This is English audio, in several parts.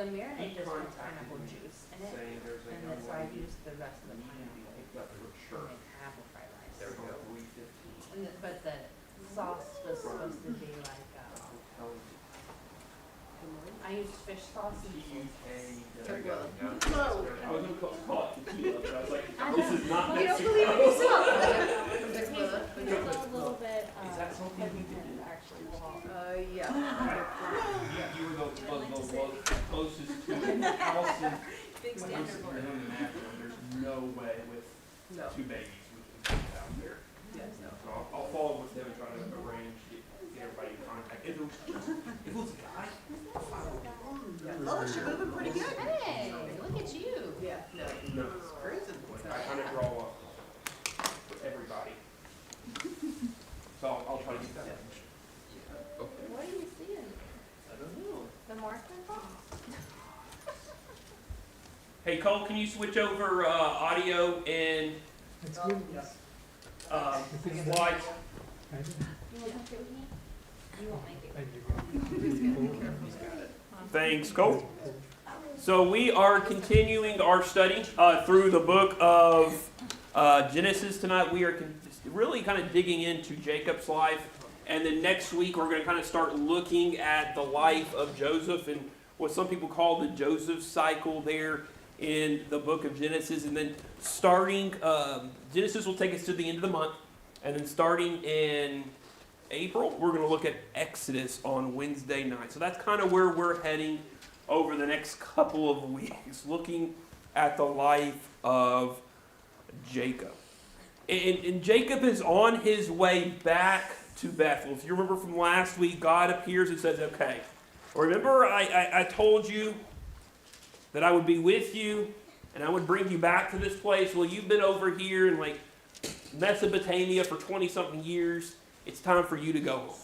the marinade just has pineapple juice in it, and that's why I used the rest of the pineapple to make apple fried rice. There we go. But the sauce was supposed to be like, I used fish sauce and There we go. I was going to call it tequila, but I was like, this is not you don't Mexico. believe in yourself. It's a little bit, Is that something we could do? actually. Yeah. You were the closest to Allison. Big standard for it. There's no way with No. two babies we can get out there. Yes, no. So I'll follow with them and try to arrange, get everybody in contact. If it was a guy, Oh, she's moving pretty good. Hey, look at you. Yeah, no. no. Cruising. I kind of draw up for everybody. So I'll try to get that. What are you seeing? I don't know. The marker? Hey Cole, can you switch over audio and slides? You want to come sit with me? You won't make it. Thanks, Cole. So we are continuing our study through the book of Genesis tonight. We are really kind of digging into Jacob's life. And then next week we're going to kind of start looking at the life of Joseph and what some people call the Joseph cycle there in the book of Genesis. And then starting, Genesis will take us to the end of the month. And then starting in April, we're going to look at Exodus on Wednesday night. So that's kind of where we're heading over the next couple of weeks, looking at the life of Jacob. And Jacob is on his way back to Bethel. If you remember from last week, God appears and says, okay, remember I told you that I would be with you and I would bring you back to this place. Well, you've been over here in like Mesopotamia for 20-something years. It's time for you to go home.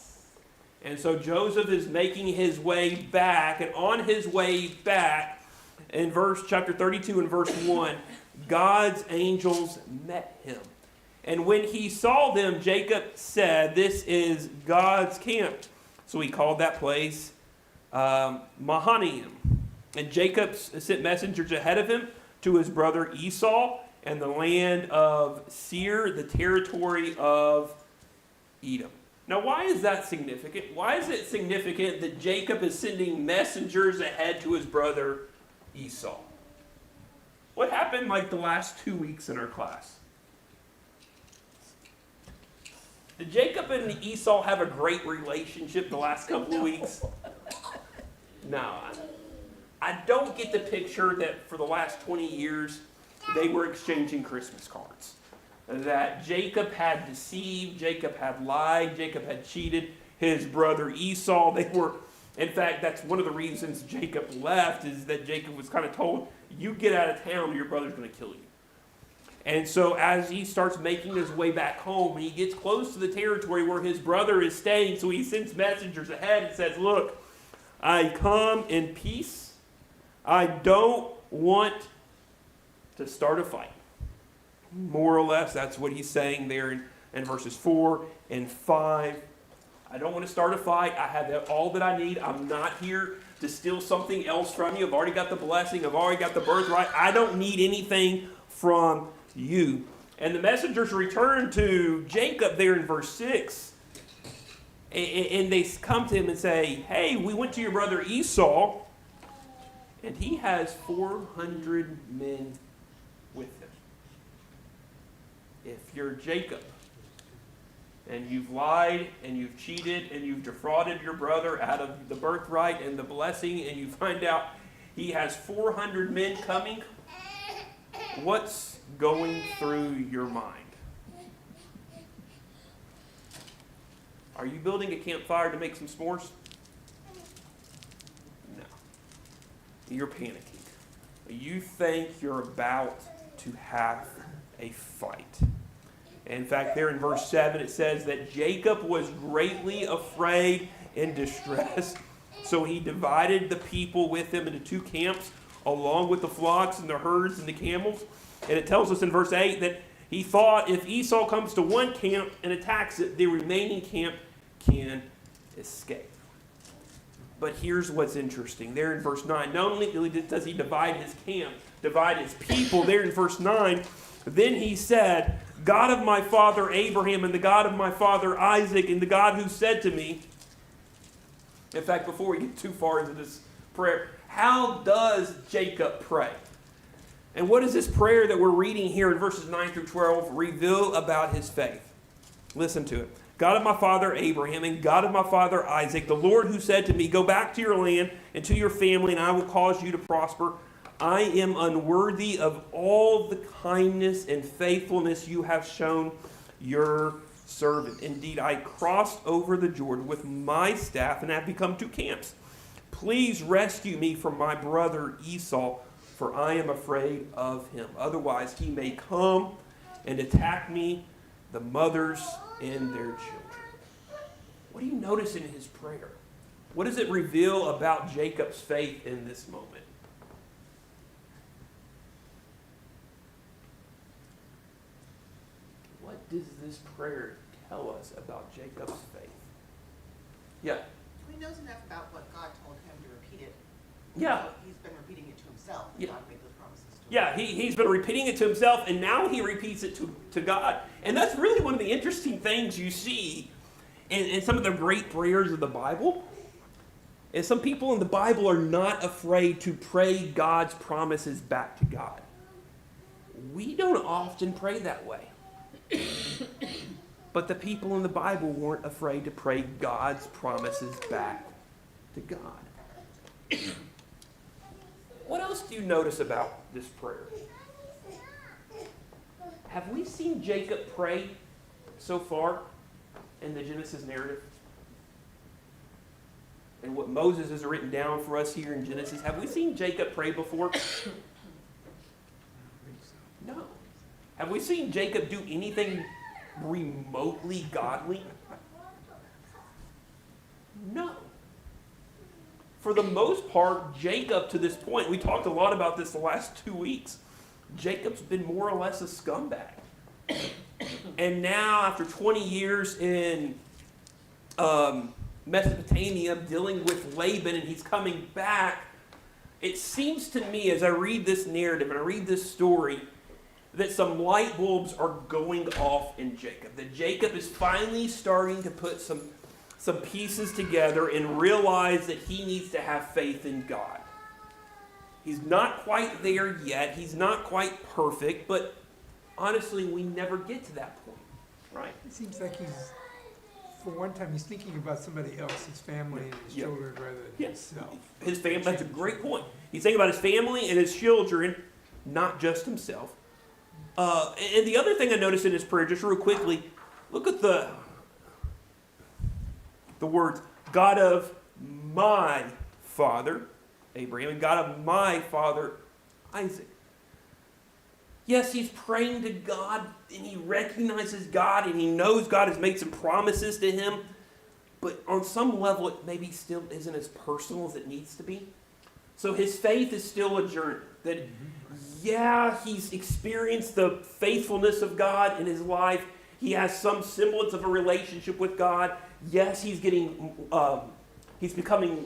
And so Joseph is making his way back, and on his way back, in chapter 32 and verse 1, God's angels met him. And when he saw them, Jacob said, "This is God's camp." So he called that place Mahanaim. And Jacob sent messengers ahead of him to his brother Esau and the land of Seir, the territory of Edom. Now, why is that significant? Why is it significant that Jacob is sending messengers ahead to his brother Esau? What happened like the last 2 weeks in our class? Did Jacob and Esau have a great relationship the last couple of weeks? No. I don't get the picture that for the last 20 years they were exchanging Christmas cards. That Jacob had deceived, Jacob had lied, Jacob had cheated his brother Esau. In fact, that's one of the reasons Jacob left, is that Jacob was kind of told, you get out of town or your brother's going to kill you. And so as he starts making his way back home, he gets close to the territory where his brother is staying, so he sends messengers ahead and says, look, I come in peace. I don't want to start a fight. More or less, that's what he's saying there in verses 4 and 5. I don't want to start a fight. I have all that I need. I'm not here to steal something else from you. I've already got the blessing. I've already got the birthright. I don't need anything from you. And the messengers return to Jacob there in verse 6. And they come to him and say, hey, we went to your brother Esau, and he has 400 men with him. If you're Jacob, and you've lied, and you've cheated, and you've defrauded your brother out of the birthright and the blessing, and you find out he has 400 men coming, what's going through your mind? Are you building a campfire to make some s'mores? No. You're panicking. You think you're about to have a fight. In fact, there in verse 7 it says that Jacob was greatly afraid and distressed. So he divided the people with him into two camps, along with the flocks and the herds and the camels. And it tells us in verse 8 that he thought if Esau comes to one camp and attacks it, the remaining camp can escape. But here's what's interesting. There in verse 9, not only does he divide his camp, divide his people, there in verse 9, then he said, God of my father Abraham and the God of my father Isaac and the God who said to me, in fact, before we get too far into this prayer, how does Jacob pray? And what does this prayer that we're reading here in verses 9 through 12 reveal about his faith? Listen to it. God of my father Abraham and God of my father Isaac, the Lord who said to me, go back to your land and to your family, and I will cause you to prosper. I am unworthy of all the kindness and faithfulness you have shown your servant. Indeed, I crossed over the Jordan with my staff and have become two camps. Please rescue me from my brother Esau, for I am afraid of him. Otherwise, he may come and attack me, the mothers and their children. What do you notice in his prayer? What does it reveal about Jacob's faith in this moment? What does this prayer tell us about Jacob's faith? Yeah. He knows enough about what God told him to repeat it. Yeah. So he's been repeating it to himself. Yeah. God made those promises to him. Yeah, he's been repeating it to himself, and now he repeats it to God. And that's really one of the interesting things you see in some of the great prayers of the Bible. And some people in the Bible are not afraid to pray God's promises back to God. We don't often pray that way. But the people in the Bible weren't afraid to pray God's promises back to God. What else do you notice about this prayer? Have we seen Jacob pray so far in the Genesis narrative? And what Moses has written down for us here in Genesis, have we seen Jacob pray before? No. Have we seen Jacob do anything remotely godly? No. For the most part, Jacob to this point, we talked a lot about this the last 2 weeks, Jacob's been more or less a scumbag. And now, after 20 years in Mesopotamia dealing with Laban, and he's coming back, it seems to me as I read this narrative and I read this story that some light bulbs are going off in Jacob. That Jacob is finally starting to put some pieces together and realize that he needs to have faith in God. He's not quite there yet. He's not quite perfect, but honestly, we never get to that point, right? It seems like for one time, he's thinking about somebody else, his family and his children, rather than himself. His family, that's a great point. He's thinking about his family and his children, not just himself. And the other thing I noticed in his prayer, just real quickly, look at the words, God of my father, Abraham, and God of my father, Isaac. Yes, he's praying to God, and he recognizes God, and he knows God has made some promises to him, but on some level, it maybe still isn't as personal as it needs to be. So his faith is still a journey. That, yeah, he's experienced the faithfulness of God in his life. He has some semblance of a relationship with God. Yes, he's becoming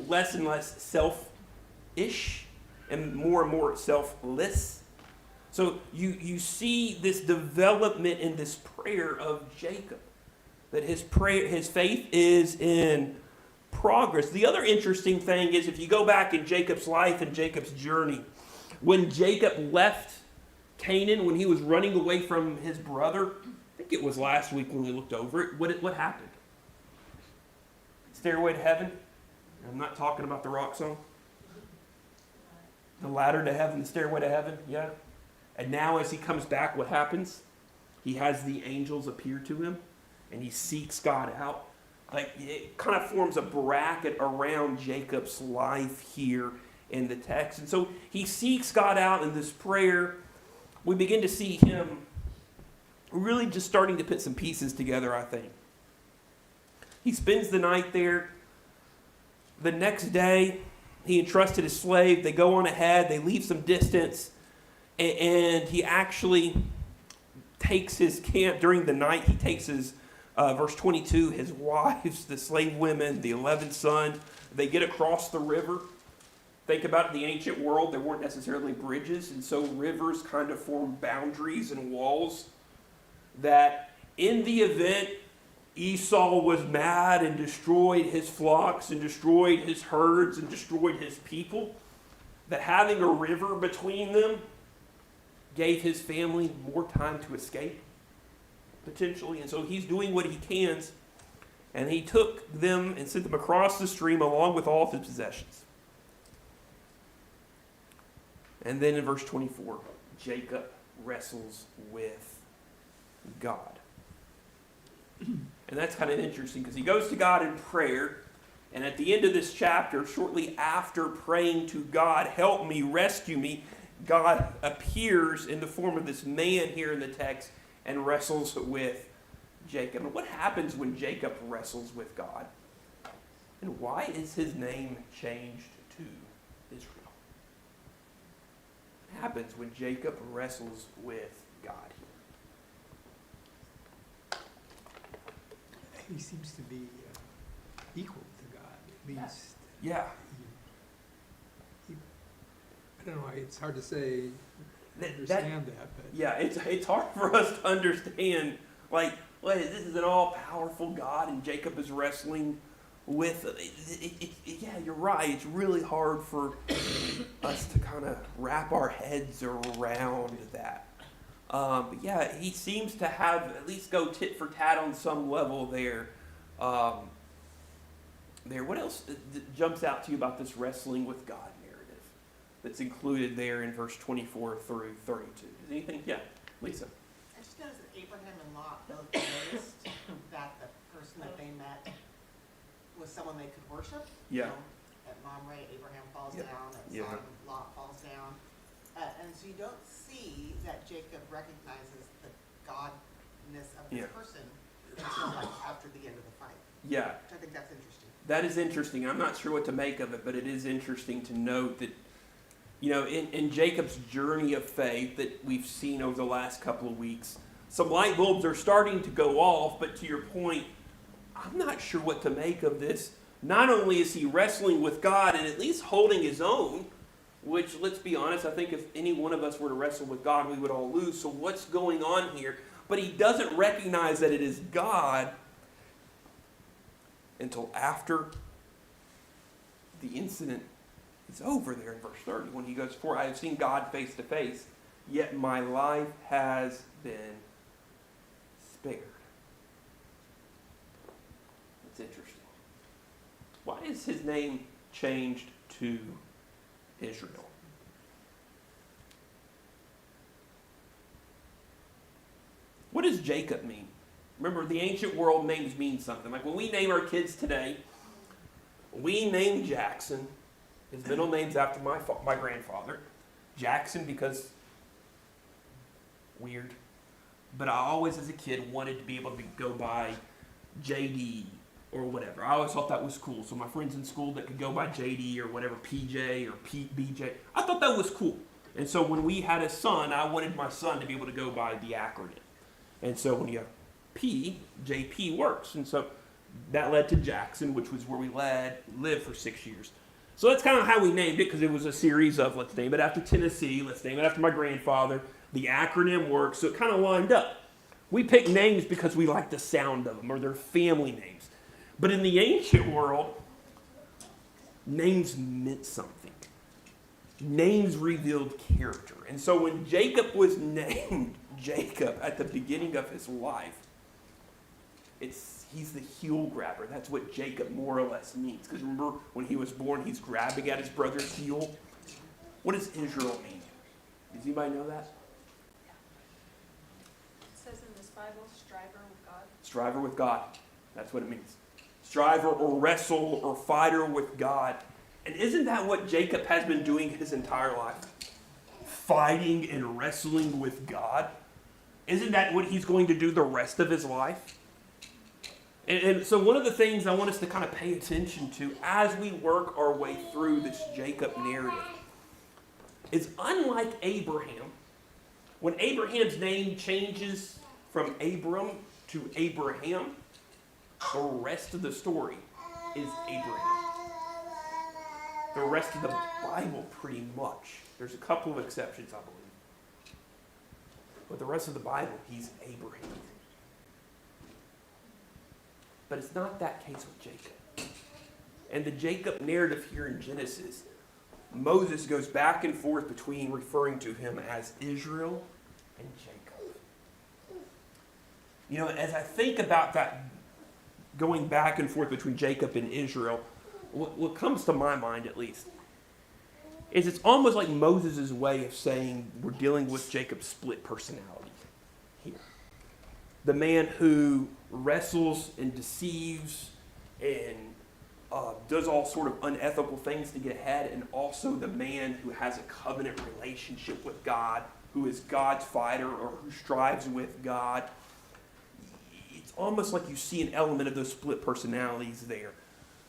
less and less selfish and more selfless. So you see this development in this prayer of Jacob, that his faith is in progress. The other interesting thing is if you go back in Jacob's life and Jacob's journey, when Jacob left Canaan, when he was running away from his brother, I think it was last week when we looked over it, what happened? Stairway to Heaven? I'm not talking about the rock song. The ladder to heaven, the stairway to heaven, yeah. And now as he comes back, what happens? He has the angels appear to him, and he seeks God out. Like, it kind of forms a bracket around Jacob's life here in the text. And so he seeks God out in this prayer. We begin to see him really just starting to put some pieces together, I think. He spends the night there. The next day, he entrusted his slave. They go on ahead. They leave some distance. And he actually takes his camp during the night. He takes his, verse 22, his wives, the slave women, the 11th son, They get across the river. Think about the ancient world. There weren't necessarily bridges, and so rivers kind of form boundaries and walls that in the event Esau was mad and destroyed his flocks and destroyed his herds and destroyed his people, that having a river between them gave his family more time to escape, potentially. And so he's doing what he can, and he took them and sent them across the stream along with all of his possessions. And then in verse 24, Jacob wrestles with God. And that's kind of interesting because he goes to God in prayer. And at the end of this chapter, shortly after praying to God, help me, rescue me, God appears in the form of this man here in the text and wrestles with Jacob. And what happens when Jacob wrestles with God? And why is his name changed to Israel? What happens when Jacob wrestles with God? He seems to be equal to God, at least. Yeah. I don't know, it's hard to say, understand that, but. Yeah, it's hard for us to understand, like, well, this is an all-powerful God and Jacob is wrestling with it. Yeah, you're right. It's really hard for us to kind of wrap our heads around that. But yeah, he seems to have at least go tit for tat on some level there. What else jumps out to you about this wrestling with God narrative that's included there in verse 24 through 32? Is anything? Yeah, Lisa. I just noticed that Abraham and Lot both noticed that the person that they met was someone they could worship. Yeah. You know, at Mamre, Abraham falls Yep. down. At Yeah. Sodom, Lot falls down. And so you don't see that Jacob recognizes the godness of this Yeah. person until like after the end of the fight. Yeah. Which I think that's interesting. That is interesting. I'm not sure what to make of it, but it is interesting to note that, you know, in Jacob's journey of faith that we've seen over the last couple of weeks, some light bulbs are starting to go off, but to your point, I'm not sure what to make of this. Not only is he wrestling with God and at least holding his own, which, let's be honest, I think if any one of us were to wrestle with God, we would all lose. So what's going on here? But he doesn't recognize that it is God until after the incident is over there in verse 30, when he goes, "For I have seen God face to face, yet my life has been spared." It's interesting. Why is his name changed to Israel? What does Jacob mean? Remember, the ancient world names mean something. Like when we name our kids today, we name Jackson. His middle name's after my grandfather. Jackson because weird. But I always, as a kid, wanted to be able to go by JD or whatever. I always thought that was cool. So my friends in school that could go by JD or whatever, PJ or BJ, I thought that was cool. And so when we had a son, I wanted my son to be able to go by the acronym. And so when you have P, JP works. And so that led to Jackson, which was where we lived for 6 years. So that's kind of how we named it, because it was a series of, let's name it after Tennessee, let's name it after my grandfather. The acronym works, so it kind of lined up. We pick names because we like the sound of them, or they're family names. But in the ancient world, names meant something. Names revealed character. And so when Jacob was named Jacob at the beginning of his life, he's the heel grabber. That's what Jacob more or less means. Because remember, when he was born, he's grabbing at his brother's heel. What does Israel mean? Does anybody know that? It says in this Bible, striver with God. Striver with God. That's what it means. Striver or wrestle or fighter with God. And isn't that what Jacob has been doing his entire life? Fighting and wrestling with God? Isn't that what he's going to do the rest of his life? And so one of the things I want us to kind of pay attention to as we work our way through this Jacob narrative is, unlike Abraham, when Abraham's name changes from Abram to Abraham, the rest of the story is Abraham. the rest of the Bible pretty much. There's a couple of exceptions, I believe. But the rest of the Bible, he's Abraham. But it's not that case with Jacob. And the Jacob narrative here in Genesis, Moses goes back and forth between referring to him as Israel and Jacob. You know, as I think about that going back and forth between Jacob and Israel, what comes to my mind at least is it's almost like Moses' way of saying we're dealing with Jacob's split personality here. The man who wrestles and deceives and does all sort of unethical things to get ahead, and also the man who has a covenant relationship with God, who is God's fighter or who strives with God. It's almost like you see an element of those split personalities there.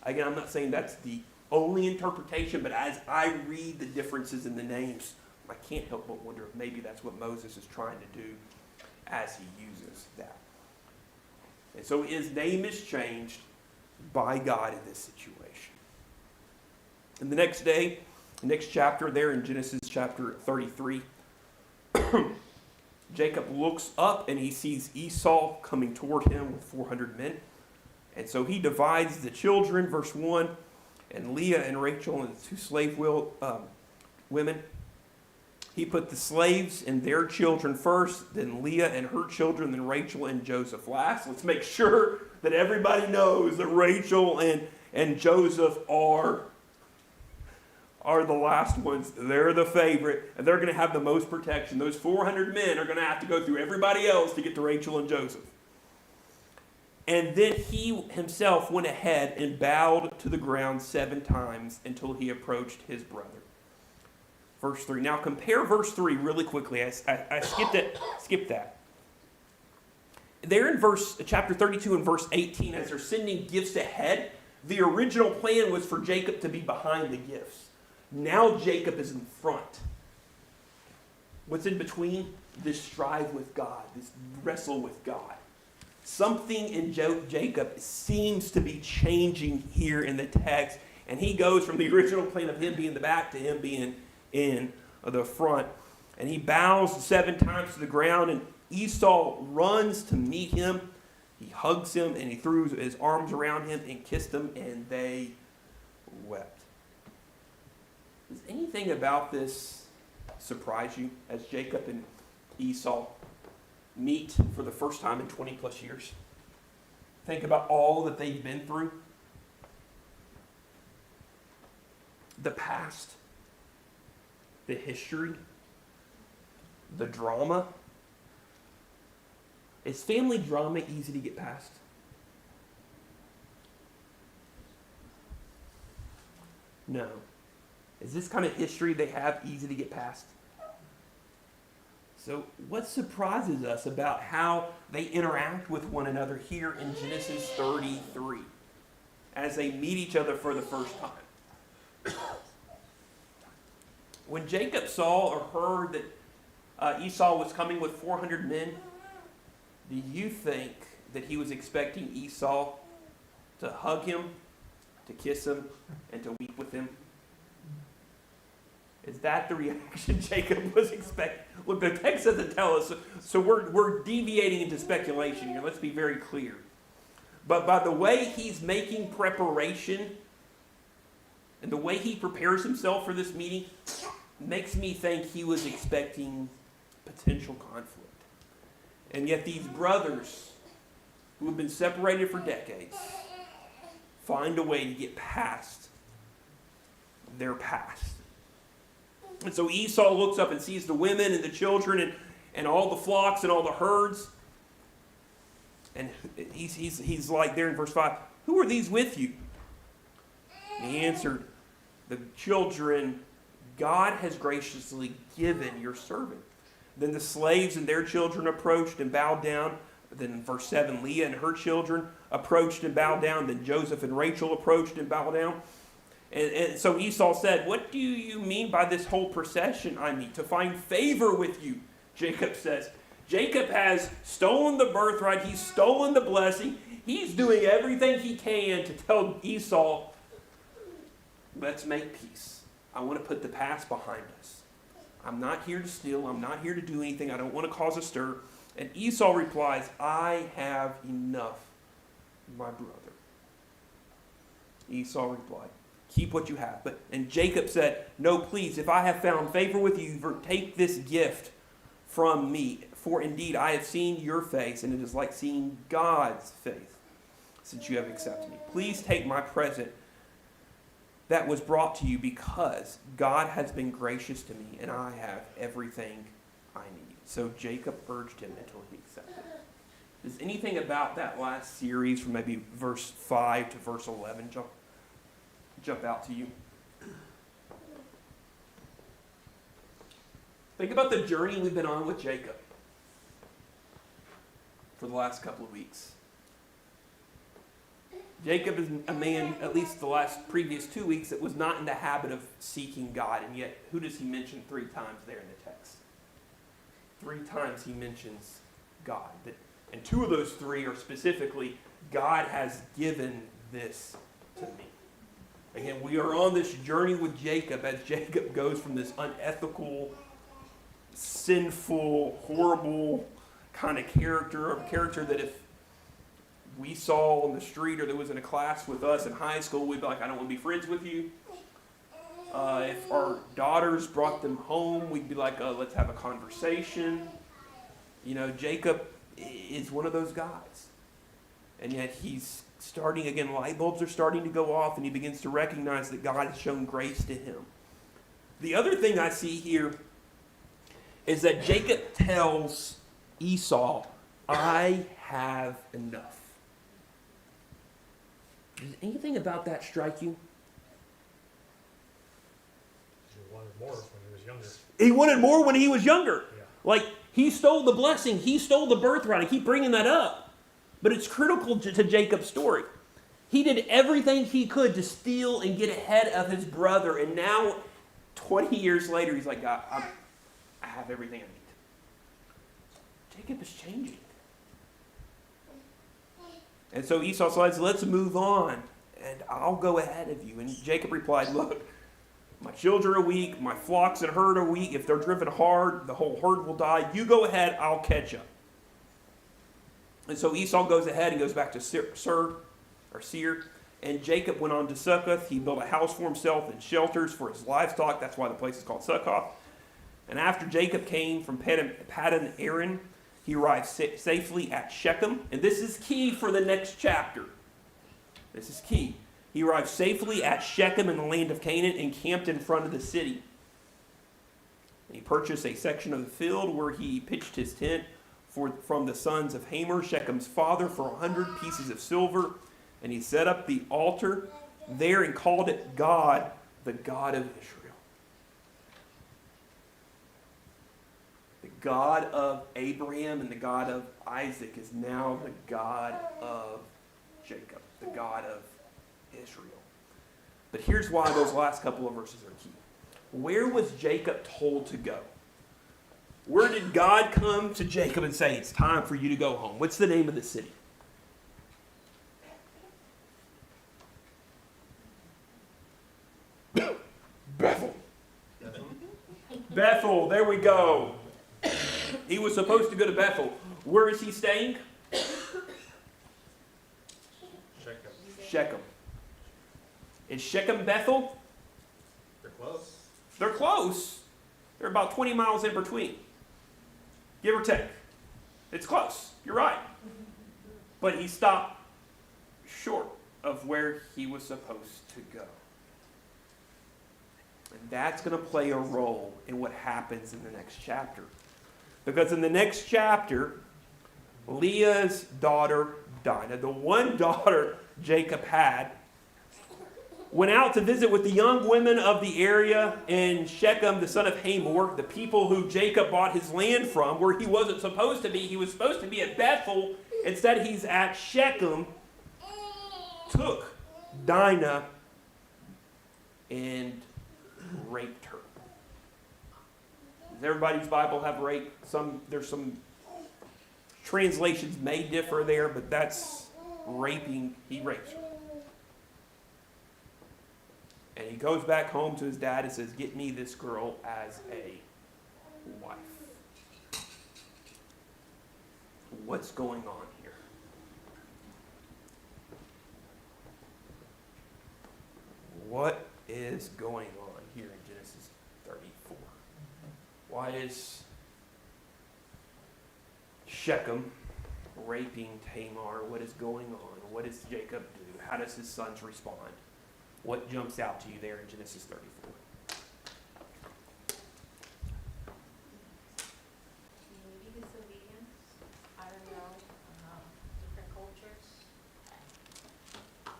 Again, I'm not saying that's the only interpretation, but as I read the differences in the names, I can't help but wonder if maybe that's what Moses is trying to do as he uses that. And so his name is changed by God in this situation. And the next day, the next chapter there in Genesis chapter 33, Jacob looks up and he sees Esau coming toward him with 400 men. And so he divides the children, verse 1, and Leah and Rachel and the two slave women. He put the slaves and their children first, then Leah and her children, then Rachel and Joseph last. Let's make sure that everybody knows that Rachel and Joseph are the last ones. They're the favorite, and they're going to have the most protection. Those 400 men are going to have to go through everybody else to get to Rachel and Joseph. And then he himself went ahead and bowed to the ground 7 times until he approached his brother. Verse 3. Now compare verse 3 really quickly. I skipped that. There in chapter 32 and verse 18, as they're sending gifts ahead, the original plan was for Jacob to be behind the gifts. Now Jacob is in front. What's in between? This strive with God, this wrestle with God. Something in Jacob seems to be changing here in the text, and he goes from the original plan of him being the back to him being in the front. And he bows 7 times to the ground, and Esau runs to meet him. He hugs him, and he threw his arms around him and kissed him, and they wept. Does anything about this surprise you as Jacob and Esau meet for the first time in 20 plus years? Think about all that they've been through. The past, the history, the drama. Is family drama easy to get past? No. Is this kind of history they have easy to get past? So what surprises us about how they interact with one another here in Genesis 33 as they meet each other for the first time? When Jacob saw or heard that Esau was coming with 400 men, do you think that he was expecting Esau to hug him, to kiss him, and to weep with him? Is that the reaction Jacob was expecting? Look, the text doesn't tell us, so we're deviating into speculation here. Let's be very clear. But by the way he's making preparation and the way he prepares himself for this meeting makes me think he was expecting potential conflict. And yet these brothers who have been separated for decades find a way to get past their past. And so Esau looks up and sees the women and the children and all the flocks and all the herds. And he's like there in verse 5, who are these with you? And he answered, the children God has graciously given your servant. Then the slaves and their children approached and bowed down. Then in verse 7, Leah and her children approached and bowed down. Then Joseph and Rachel approached and bowed down. And so Esau said, what do you mean by this whole procession I meet? To find favor with you, Jacob says. Jacob has stolen the birthright. He's stolen the blessing. He's doing everything he can to tell Esau Let's make peace. I want to put the past behind us. I'm not here to steal. I'm not here to do anything. I don't want to cause a stir. And Esau replies, I have enough, my brother. Esau replied, keep what you have. And Jacob said, no, please, if I have found favor with you, take this gift from me. For indeed, I have seen your face, and it is like seeing God's face, since you have accepted me. Please take my present that was brought to you, because God has been gracious to me, and I have everything I need. So Jacob urged him until he accepted. Does anything about that last series, from maybe verse 5 to verse 11, jump out to you? Think about the journey we've been on with Jacob for the last couple of weeks. Jacob is a man, at least the last previous 2 weeks, that was not in the habit of seeking God. And yet, who does he mention 3 times there in the text? 3 times he mentions God. And 2 of those 3 are specifically, God has given this to me. Again, we are on this journey with Jacob as Jacob goes from this unethical, sinful, horrible kind of character, a character that if we saw on the street or that was in a class with us in high school, we'd be like, I don't want to be friends with you. If our daughters brought them home, we'd be like, let's have a conversation. You know, Jacob is one of those guys. And yet he's starting, again, light bulbs are starting to go off, and he begins to recognize that God has shown grace to him. The other thing I see here is that Jacob tells Esau, I have enough. Does anything about that strike you? He wanted more when he was younger. He wanted more when he was younger. Yeah. Like, he stole the blessing. He stole the birthright. I keep bringing that up. But it's critical to Jacob's story. He did everything he could to steal and get ahead of his brother. And now, 20 years later, he's like, God, I have everything I need. Jacob is changing. And so Esau says, let's move on, and I'll go ahead of you. And Jacob replied, look, my children are weak, my flocks and herd are weak. If they're driven hard, the whole herd will die. You go ahead, I'll catch up. And so Esau goes ahead and goes back to Seir. And Jacob went on to Succoth. He built a house for himself and shelters for his livestock. That's why the place is called Succoth. And after Jacob came from Paddan Aram, he arrived safely at Shechem. And this is key for the next chapter. This is key. He arrived safely at Shechem in the land of Canaan and camped in front of the city. And he purchased a section of the field where he pitched his tent from the sons of Hamor, Shechem's father, for 100 pieces of silver. And he set up the altar there and called it God, the God of Israel. The God of Abraham and the God of Isaac is now the God of Jacob, the God of Israel. But here's why those last couple of verses are key. Where was Jacob told to go? Where did God come to Jacob and say, it's time for you to go home? What's the name of the city? Bethel. Bethel, there we go. He was supposed to go to Bethel. Where is he staying? Shechem. Is Shechem Bethel? They're close. They're close. They're about 20 miles in between. Give or take. It's close. You're right. But he stopped short of where he was supposed to go. And that's going to play a role in what happens in the next chapter. Because in the next chapter, Leah's daughter Dinah, the one daughter Jacob had, went out to visit with the young women of the area in Shechem, the son of Hamor, the people who Jacob bought his land from, where he wasn't supposed to be. He was supposed to be at Bethel. Instead, he's at Shechem. Took Dinah and raped her. Does everybody's Bible have rape? There's some translations may differ there, but that's raping. He rapes her. And he he goes back home to his dad and says, get me this girl as a wife. What's going on here? What is going on here in Genesis 34? Why is Shechem raping Tamar? What is going on? What does Jacob do? How does his sons respond? What jumps out to you there in Genesis 34? Maybe disobedience, I don't know, different cultures.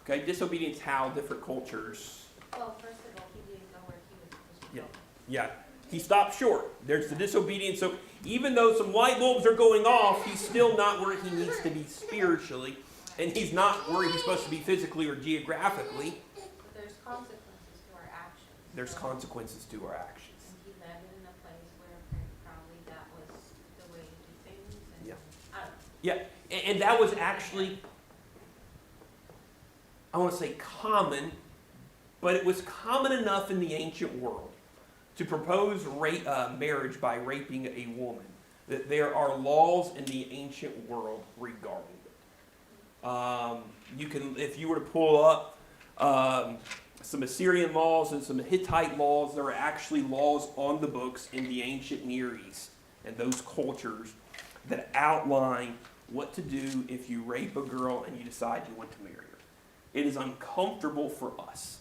Okay, disobedience how? Different cultures. Well, first of all, he didn't go where he was supposed to Yeah. go. Yeah, he stopped short. There's the disobedience. So even though some light bulbs are going off, he's still not where he needs to be spiritually. And he's not where he's supposed to be physically or geographically. But there's consequences to our actions. There's So- consequences to our actions. And he landed in a place where probably that was the way to do things, and Yeah. I don't know. Yeah, and that was actually, I want to say common, but it was common enough in the ancient world to propose marriage by raping a woman that there are laws in the ancient world regarding it. You can, if you were to pull up some Assyrian laws and some Hittite laws, there are actually laws on the books in the ancient Near East and those cultures that outline what to do if you rape a girl and you decide you want to marry her. It is uncomfortable for us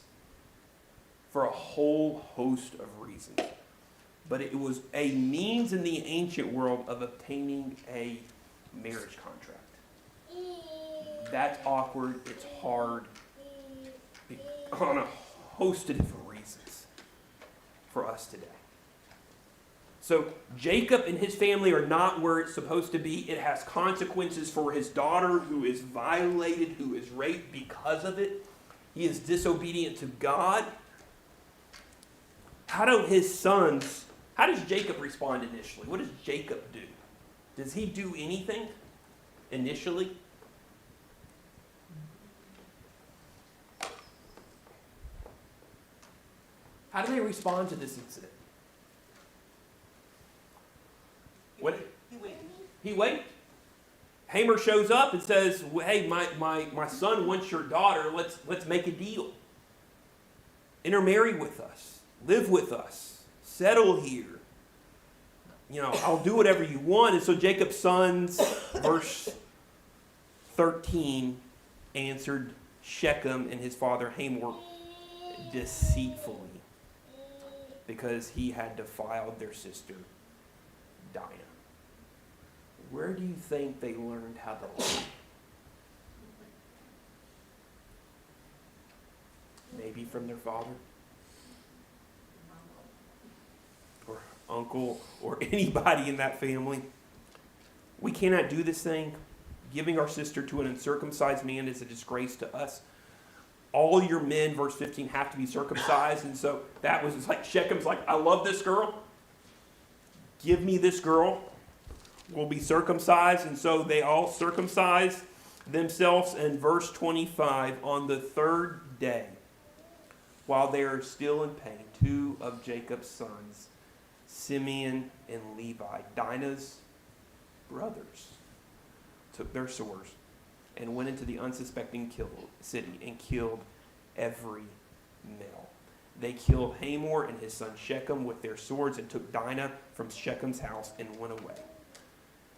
for a whole host of reasons. But it was a means in the ancient world of obtaining a marriage contract. That's awkward, it's hard, on a host of different reasons for us today. So Jacob and his family are not where it's supposed to be. It has consequences for his daughter who is violated, who is raped because of it. He is disobedient to God. How does Jacob respond initially? What does Jacob do? Does he do anything initially? How do they respond to this incident? What? He waited. He waits. Hamer shows up and says, hey, my son wants your daughter. Let's make a deal. Intermarry with us. Live with us. Settle here. I'll do whatever you want. And so Jacob's sons, verse 13, answered Shechem and his father Hamor deceitfully because he had defiled their sister Dinah. Where do you think they learned how to lie? Maybe from their father or uncle or anybody in that family. We cannot do this thing. Giving our sister to an uncircumcised man is a disgrace to us. All your men, verse 15, have to be circumcised. And so that was, it's like Shechem's like, I love this girl. Give me this girl. We'll be circumcised. And so they all circumcised themselves. And verse 25, on the third day, while they are still in pain, two of Jacob's sons, Simeon and Levi, Dinah's brothers, took their swords and went into the unsuspecting city and killed every male. They killed Hamor and his son Shechem with their swords and took Dinah from Shechem's house and went away.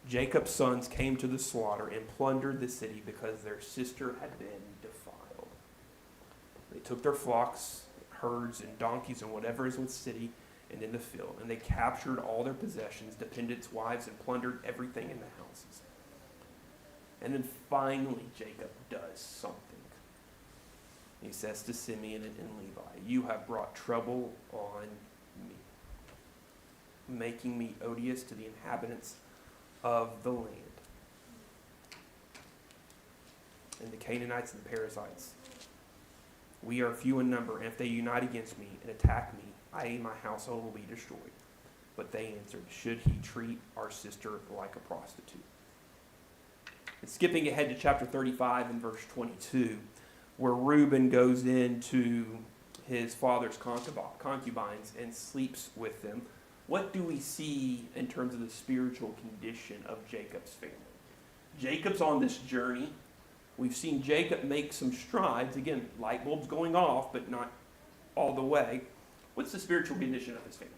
Jacob's sons came to the slaughter and plundered the city because their sister had been defiled. They took their flocks, herds, and donkeys and whatever is in the city and in the field, and they captured all their possessions, dependents' wives, and plundered everything in the houses. And then finally Jacob does something. He says to Simeon and Levi, you have brought trouble on me, making me odious to the inhabitants of the land. And the Canaanites and the Perizzites, we are few in number, and if they unite against me and attack me, I and my household will be destroyed. But they answered, should he treat our sister like a prostitute? And skipping ahead to chapter 35 and verse 22, where Reuben goes into his father's concubines and sleeps with them. What do we see in terms of the spiritual condition of Jacob's family? Jacob's on this journey. We've seen Jacob make some strides. Again, light bulbs going off, but not all the way. What's the spiritual condition of his family?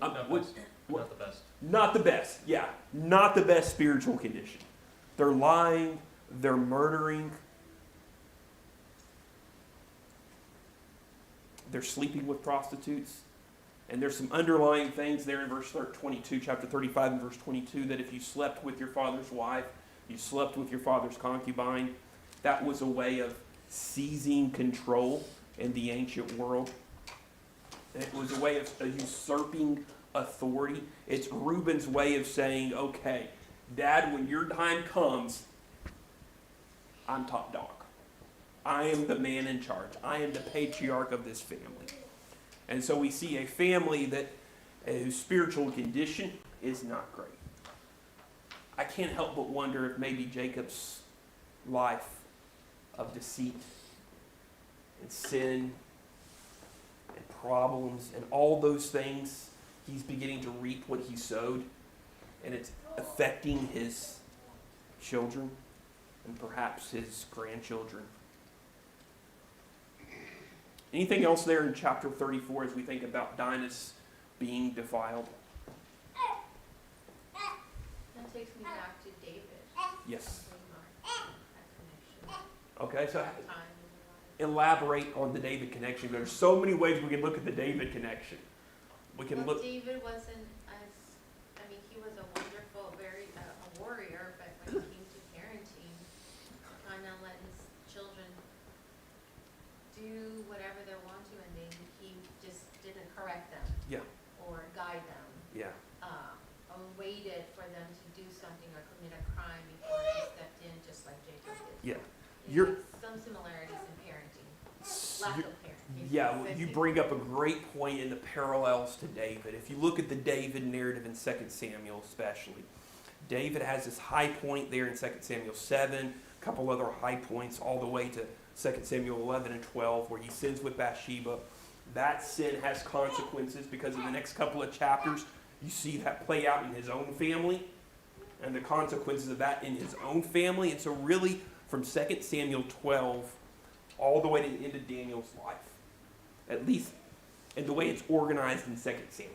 Not what- best. what- Not the best. Not the best, yeah. Not the best spiritual condition. They're lying, they're murdering, they're sleeping with prostitutes. And there's some underlying things there in verse 22, chapter 35 and verse 22, that if you slept with your father's wife, you slept with your father's concubine, that was a way of seizing control in the ancient world. It was a way of usurping authority. It's Reuben's way of saying, okay, Dad, when your time comes, I'm top dog. I am the man in charge. I am the patriarch of this family. And so we see a family that whose spiritual condition is not great. I can't help but wonder if maybe Jacob's life of deceit and sin and problems and all those things, he's beginning to reap what he sowed, and it's affecting his children and perhaps his grandchildren. Anything else there in chapter 34 as we think about Dinah's being defiled? That takes me back to David. Yes. That connection. Okay, so Time in elaborate on the David connection. There's so many ways we can look at the David connection. We can Well, look. David wasn't he was a wonderful, a warrior, but when it came to parenting, kind of let his children do whatever they want to, and then he just didn't correct them. Yeah. Or guide them, Yeah. or waited for them to do something or commit a crime before he stepped in, just like Jacob did. Yeah. You know, some similarities in parenting, lack of parenting. Yeah, well, you bring up a great point in the parallels to David. If you look at the David narrative in 2 Samuel especially, David has this high point there in 2 Samuel 7, a couple other high points all the way to 2 Samuel 11 and 12 where he sins with Bathsheba. That sin has consequences because in the next couple of chapters you see that play out in his own family and the consequences of that in his own family. And so really from 2 Samuel 12 all the way to the end of Daniel's life, at least in the way it's organized in 2 Samuel,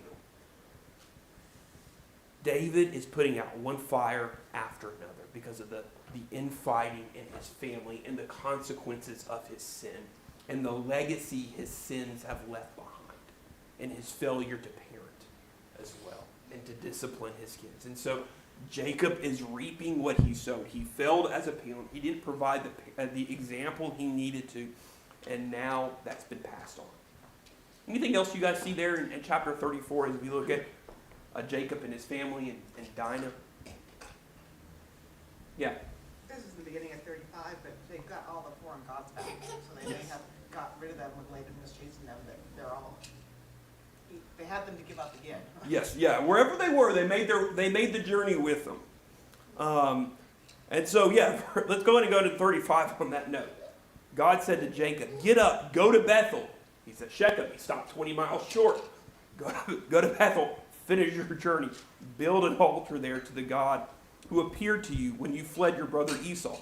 David is putting out one fire after another because of the infighting in his family and the consequences of his sin and the legacy his sins have left behind and his failure to parent as well and to discipline his kids. And so Jacob is reaping what he sowed. He failed as a parent. He didn't provide the example he needed to, and now that's been passed on. Anything else you guys see there in chapter 34 as we look at Jacob and his family and Dinah? Yeah. This is the beginning of 35, but they've got all the foreign gods back, so they may have got rid of them when Laban was chasing them, that they're all, they had them to give up again. Yes, yeah. Wherever they were, they made the journey with them. And so, yeah, let's go ahead and go to 35 on that note. God said to Jacob, "Get up, go to Bethel." He said, "Shechem." He stopped 20 miles short. Go to Bethel, finish your journey. Build an altar there to the God who appeared to you when you fled your brother Esau.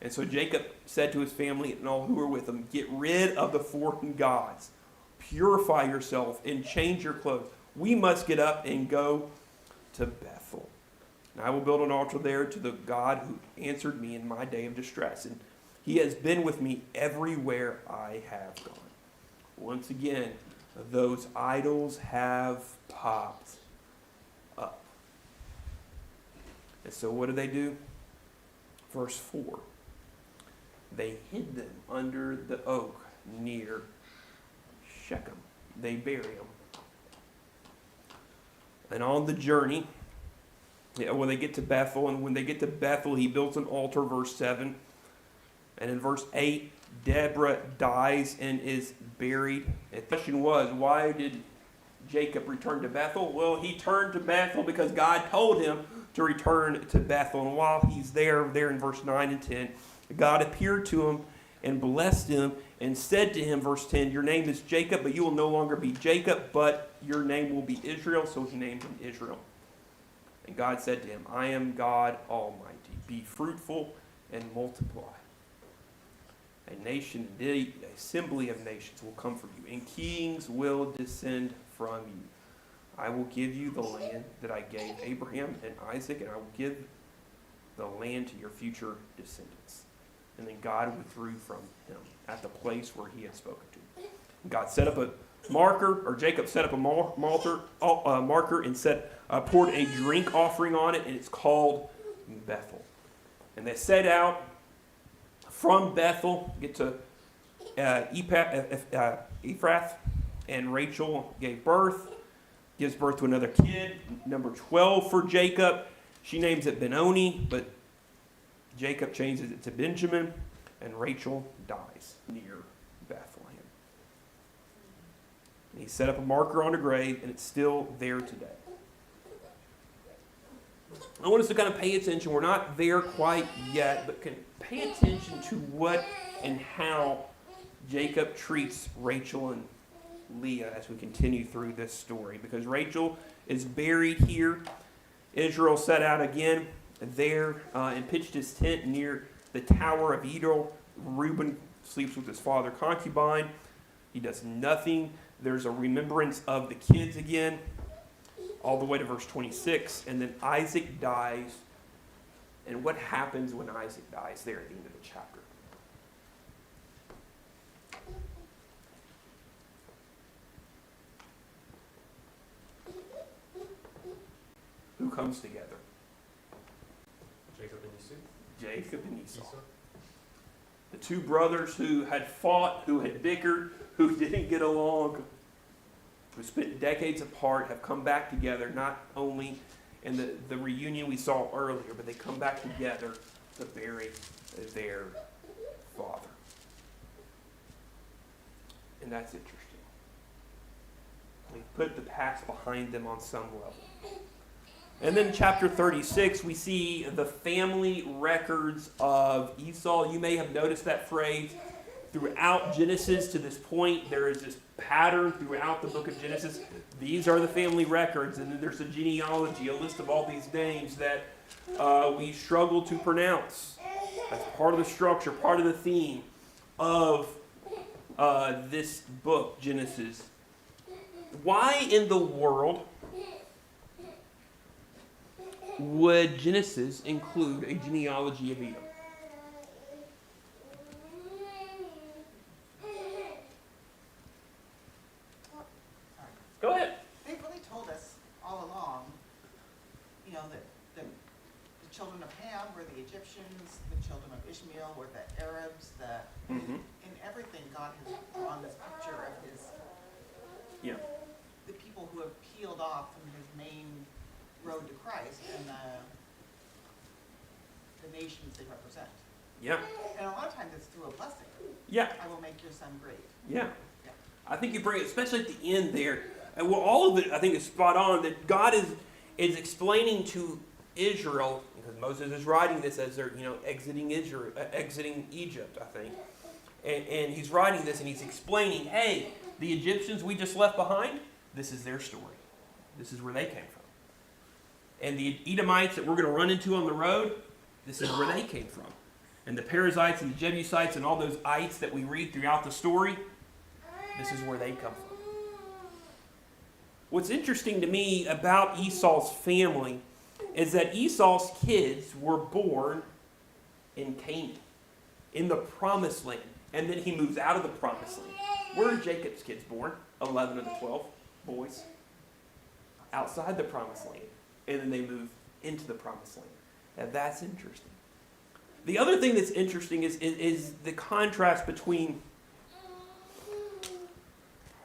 And so Jacob said to his family and all who were with him, "Get rid of the foreign gods. Purify yourself and change your clothes. We must get up and go to Bethel. And I will build an altar there to the God who answered me in my day of distress. And he has been with me everywhere I have gone." Once again, those idols have popped up. And so what do? Verse 4. They hid them under the oak near Shechem. They bury them. And on the journey, when they get to Bethel, and when they get to Bethel, he builds an altar, verse 7. And in verse 8, Deborah dies and is buried. The question was, why did Jacob return to Bethel? Well, he turned to Bethel because God told him to return to Bethel. And while he's there in verse 9 and 10, God appeared to him and blessed him and said to him, verse 10, your name is Jacob, but you will no longer be Jacob, but your name will be Israel. So he named him Israel. And God said to him, I am God Almighty. Be fruitful and multiply. A nation, indeed, an assembly of nations will come from you, and kings will descend from you. I will give you the land that I gave Abraham and Isaac, and I will give the land to your future descendants. And then God withdrew from him at the place where he had spoken to him. God set up a marker, or Jacob set up a marker and poured a drink offering on it, and it's called Bethel. And they set out from Bethel, get to Ephrath, and Rachel gives birth to another kid, number 12 for Jacob. She names it Benoni, but Jacob changes it to Benjamin, and Rachel dies near Bethlehem. And he set up a marker on a grave, and it's still there today. I want us to kind of pay attention. We're not there quite yet, but can pay attention to what and how Jacob treats Rachel and Leah as we continue through this story. Because Rachel is buried here. Israel set out again there and pitched his tent near the Tower of Edom. Reuben sleeps with his father concubine. He does nothing. There's a remembrance of the kids again, all the way to verse 26. And then Isaac dies. And what happens when Isaac dies there at the end of the chapter? Who comes together? Jacob and Esau. Jacob and Esau. The two brothers who had fought, who had bickered, who didn't get along, who spent decades apart, have come back together, not only in the reunion we saw earlier, but they come back together to bury their father. And that's interesting. They put the past behind them on some level. And then in chapter 36, we see the family records of Esau. You may have noticed that phrase throughout Genesis to this point. There is this pattern throughout the book of Genesis. These are the family records, and then there's a genealogy, a list of all these names that we struggle to pronounce. That's part of the structure, part of the theme of this book, Genesis. Why in the world would Genesis include a genealogy of Edom? Go ahead. They really told us all along, you know, that the children of Ham were the Egyptians, the children of Ishmael were the Arabs, Mm-hmm. in everything God has drawn this picture of Yeah. the people who have peeled off from his main road to Christ and the nations they represent. Yeah. And a lot of times it's through a blessing. Yeah. I will make your son great. Yeah. Yeah. I think you bring it, especially at the end there. And well, all of it, I think, is spot on. That God is explaining to Israel, because Moses is writing this as they're exiting Egypt, I think, and he's writing this and he's explaining, hey, the Egyptians we just left behind, this is their story. This is where they came from. And the Edomites that we're going to run into on the road, this is where they came from. And the Perizzites and the Jebusites and all those ites that we read throughout the story, this is where they come from. What's interesting to me about Esau's family is that Esau's kids were born in Canaan, in the Promised Land. And then he moves out of the Promised Land. Where are Jacob's kids born? 11 of the 12 boys. Outside the Promised Land. And then they move into the Promised Land. Now that's interesting. The other thing that's interesting is the contrast between,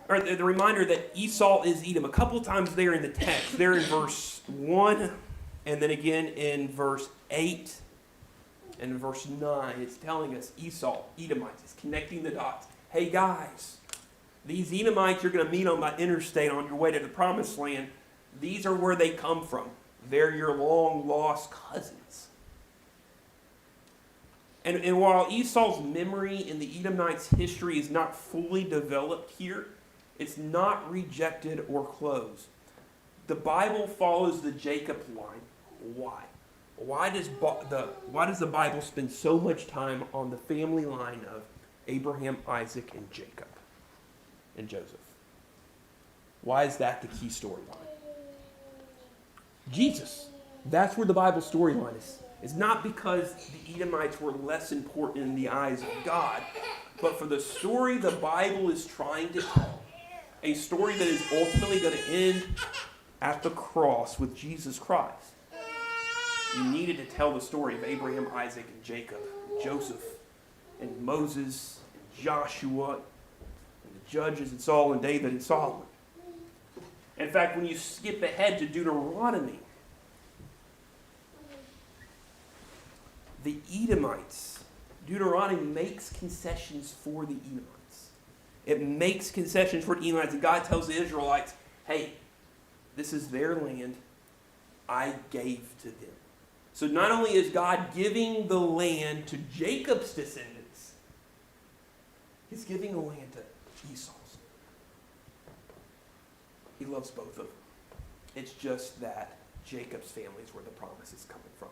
or the reminder that Esau is Edom. A couple times there in the text. There in verse 1, and then again in verse 8, and in verse 9. It's telling us Esau, Edomites. It's connecting the dots. Hey guys, These Edomites you're going to meet on the interstate on your way to the promised land, these are where they come from. They're your long-lost cousins. And while Esau's memory in the Edomites' history is not fully developed here, it's not rejected or closed. The Bible follows the Jacob line. Why? Why does the Bible spend so much time on the family line of Abraham, Isaac, and Jacob and Joseph? Why is that the key storyline? Jesus. That's where the Bible storyline is. It's not because the Edomites were less important in the eyes of God, but for the story the Bible is trying to tell. A story that is ultimately going to end at the cross with Jesus Christ. You needed to tell the story of Abraham, Isaac, and Jacob, and Joseph, and Moses, and Joshua, and the judges, and Saul, and David, and Solomon. In fact, when you skip ahead to Deuteronomy, the Edomites, Deuteronomy makes concessions for the Edomites. It makes concessions for the Edomites, and God tells the Israelites, hey, this is their land I gave to them. So not only is God giving the land to Jacob's descendants, he's giving the land to Esau's. He loves both of them. It's just that Jacob's family is where the promise is coming from.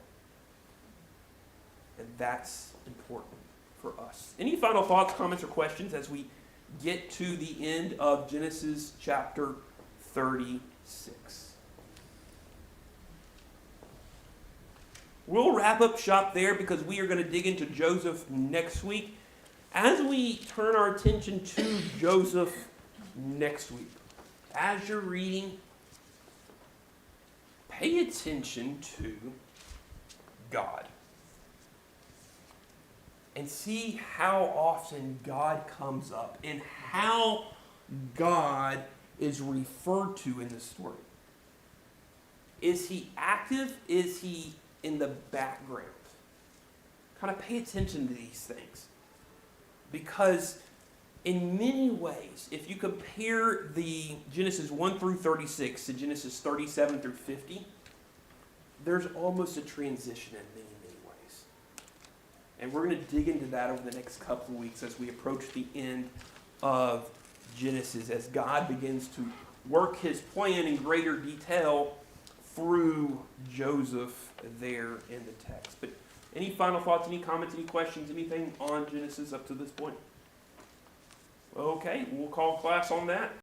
And that's important for us. Any final thoughts, comments, or questions as we get to the end of Genesis chapter 36? We'll wrap up shop there because we are going to dig into Joseph next week. As we turn our attention to Joseph next week, as you're reading, pay attention to God. And see how often God comes up and how God is referred to in the story. Is he active? Is he in the background? Kind of pay attention to these things. Because in many ways, if you compare the Genesis 1 through 36 to Genesis 37 through 50, there's almost a transition in many ways. And we're going to dig into that over the next couple of weeks as we approach the end of Genesis, as God begins to work his plan in greater detail through Joseph there in the text. But any final thoughts, any comments, any questions, anything on Genesis up to this point? Okay, we'll call class on that.